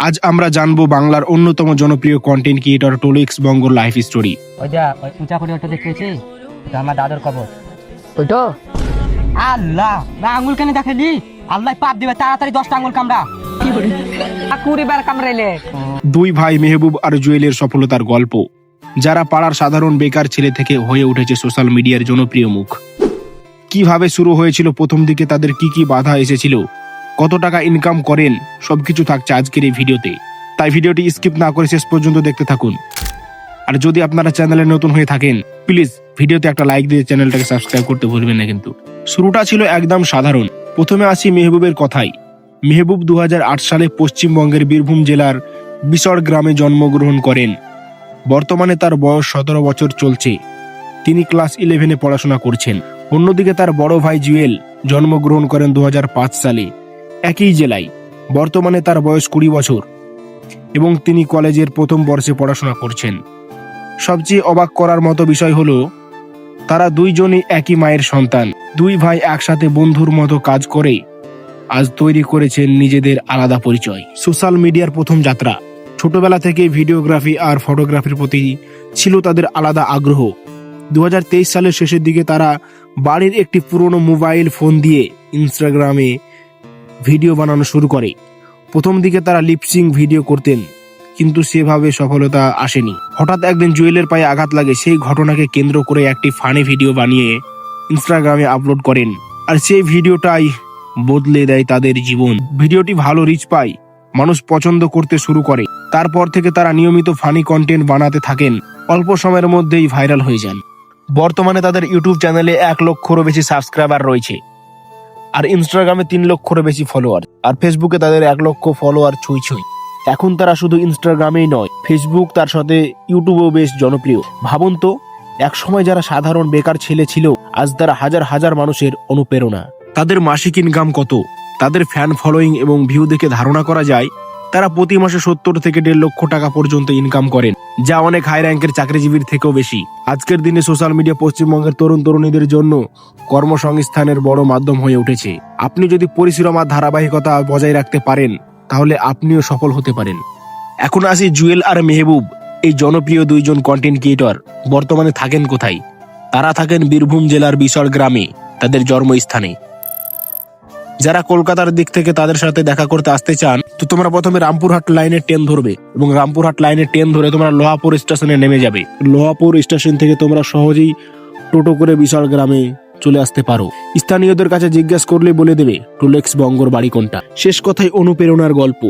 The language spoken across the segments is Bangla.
আজ আমরা জানবো বাংলার অন্যতম জনপ্রিয় কন্টেন্ট ক্রিয়েটর টোলেক্স বঙ্গর লাইফ স্টোরি। ওই উঁচা করে ওটা দেখতেছি, ওটা আমার দাদুর কবর। ওইটা আল্লাহ না, আঙুল কেন দেখেনি? আল্লাহ পাপ দিবে, তাড়াতাড়ি 10টা আঙুল কামড়া। 20 বার কামড়াইলে। দুই ভাই মেহবুব আর জুয়েলের সফলতার গল্প, যারা পাড়ার সাধারণ বেকার ছেলে থেকে হয়ে উঠেছে সোশ্যাল মিডিয়ার জনপ্রিয় মুখ। কিভাবে শুরু হয়েছিল প্রথম দিকে, তাদের কি কি বাধা এসেছিল, কত টাকা ইনকাম করেন, সবকিছু থাকছে আজকের এই ভিডিওতে। তাই ভিডিওটি স্কিপ না করে শেষ পর্যন্ত দেখতে থাকুন। আর যদি আপনারা চ্যানেলে নতুন হয়ে থাকেন, প্লিজ ভিডিওতে একটা লাইক দিয়ে চ্যানেলটাকে সাবস্ক্রাইব করতে ভুলবেন না কিন্তু। শুরুটা ছিল একদম সাধারণ। প্রথমে আসি মেহবুবের কথাই। মেহবুব 2008 সালে পশ্চিমবঙ্গের বীরভূম জেলার বিশড় গ্রামে জন্মগ্রহণ করেন। বর্তমানে তার বয়স 17 বছর চলছে। তিনি ক্লাস 11-এ পড়াশোনা করছেন। অন্যদিকে তার বড় ভাই জুয়েল জন্মগ্রহণ করেন 2005 সালে একই জেলায়। বর্তমানে তার বয়স 20 বছর এবং তিনি কলেজের প্রথম বর্ষে পড়াশোনা করছেন। সবচেয়ে অবাক করার মতো বিষয় হলো, তারা দুইজনই একই মায়ের সন্তান। দুই ভাই একসাথে বন্ধুর মতো কাজ করে আজ তৈরি করেছেন নিজেদের আলাদা পরিচয়। সোশ্যাল মিডিয়ার প্রথম যাত্রা। ছোটবেলা থেকে ভিডিওগ্রাফি আর ফটোগ্রাফির প্রতি ছিল তাদের আলাদা আগ্রহ। 2023 সালের শেষের দিকে তারা বাড়ির একটি পুরনো মোবাইল ফোন দিয়ে ইনস্টাগ্রামে ভিডিও বানানো শুরু করে। প্রথম দিকে তারা লিপসিং ভিডিও করতেন, কিন্তু সেভাবে সফলতা আসেনি। হঠাৎ একদিন জুয়েলের পায়ে আঘাত লাগে। সেই ঘটনাকে কেন্দ্র করে একটি ফানি ভিডিও বানিয়ে ইনস্টাগ্রামে আপলোড করেন, আর সেই ভিডিওটাই বদলে দেয় তাদের জীবন। ভিডিওটি ভালো রিচ পায়, মানুষ পছন্দ করতে শুরু করে। তারপর থেকে তারা নিয়মিত ফানি কন্টেন্ট বানাতে থাকেন। অল্প সময়ের মধ্যেই ভাইরাল হয়ে যান। বর্তমানে তাদের ইউটিউব চ্যানেলে 1 লক্ষেরও বেশি সাবস্ক্রাইবার রয়েছে, আর ইনস্টাগ্রামে 3 লক্ষেরও বেশি ফলোয়ার, আর ফেসবুকে তাদের 1 লক্ষ ফলোয়ার ছুঁই ছুঁই। এখন তারা শুধু ইনস্টাগ্রামেই নয়, ফেসবুক তার সাথে ইউটিউবেও বেশ জনপ্রিয়। ভাবুন তো, একসময় যারা সাধারণ বেকার ছেলে ছিল, আজ তারা হাজার হাজার মানুষের অনুপ্রেরণা। তাদের মাসিক ইনকাম কত, তাদের ফ্যান ফলোয়িং এবং ভিউ দেখে ধারণা করা যায় তারা প্রতি মাসে 70 থেকে 1.5 লক্ষ টাকা পর্যন্ত ইনকাম করেন, যা অনেক হাই র্যাঙ্কের চাকরিজীবীর থেকেও বেশি। আজকের দিনে সোশ্যাল মিডিয়া পশ্চিমবঙ্গের তরুণ তরুণীদের জন্য কর্মসংস্থানের বড় মাধ্যম হয়ে উঠেছে। আপনি যদি পরিশ্রম আর ধারাবাহিকতা বজায় রাখতে পারেন, তাহলে আপনিও সফল হতে পারেন। এখন আসি জুয়েল আর মেহবুব, এই জনপ্রিয় দুইজন কন্টেন্ট ক্রিয়েটর বর্তমানে থাকেন কোথায়। তারা থাকেন বীরভূম জেলার বিশড় গ্রামে, তাদের জন্মস্থানে। যারা কলকাতার দিক থেকে তাদের সাথে দেখা করতে আসতে চান, তো তোমরা প্রথমে রামপুরহাট লাইনে ট্রেন ধরবে এবং রামপুরহাট লাইনে ট্রেন ধরে তোমরা লোহাপুর স্টেশনে নেমে যাবে। লোহাপুর স্টেশন থেকে তোমরা সহজেই টোটো করে বিশাল গ্রামে চলে আসতে পারো। স্থানীয়দের কাছে জিজ্ঞাসা করলে বলে দেবে টোলেক্স বঙ্গর বাড়ি কোনটা। শেষ কথায় অনুপ্রেরণার গল্প।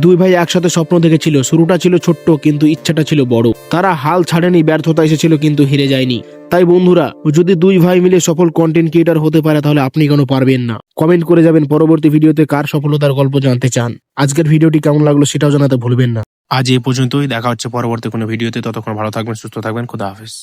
দুই ভাই একসাথে স্বপ্ন দেখেছিল। শুরুটা ছিল ছোট্ট, কিন্তু ইচ্ছাটা ছিল বড়। তারা হাল ছাড়েনি, ব্যর্থতা এসেছিল কিন্তু হেরে যায়নি। তাই বন্ধুরা, যদি দুই ভাই মিলে সফল কন্টেন্ট ক্রিয়েটর হতে পারে, তাহলে আপনি কেন পারবেন না? কমেন্ট করে যাবেন পরবর্তী ভিডিওতে কার সফলতার গল্প জানতে চান। আজকের ভিডিওটি কেমন লাগলো সেটাও জানাতে ভুলবেন না। আজ এই পর্যন্তই, দেখা হচ্ছে পরবর্তী কোনো ভিডিওতে। ততক্ষণ ভালো থাকবেন, সুস্থ থাকবেন, খোদা হাফেজ।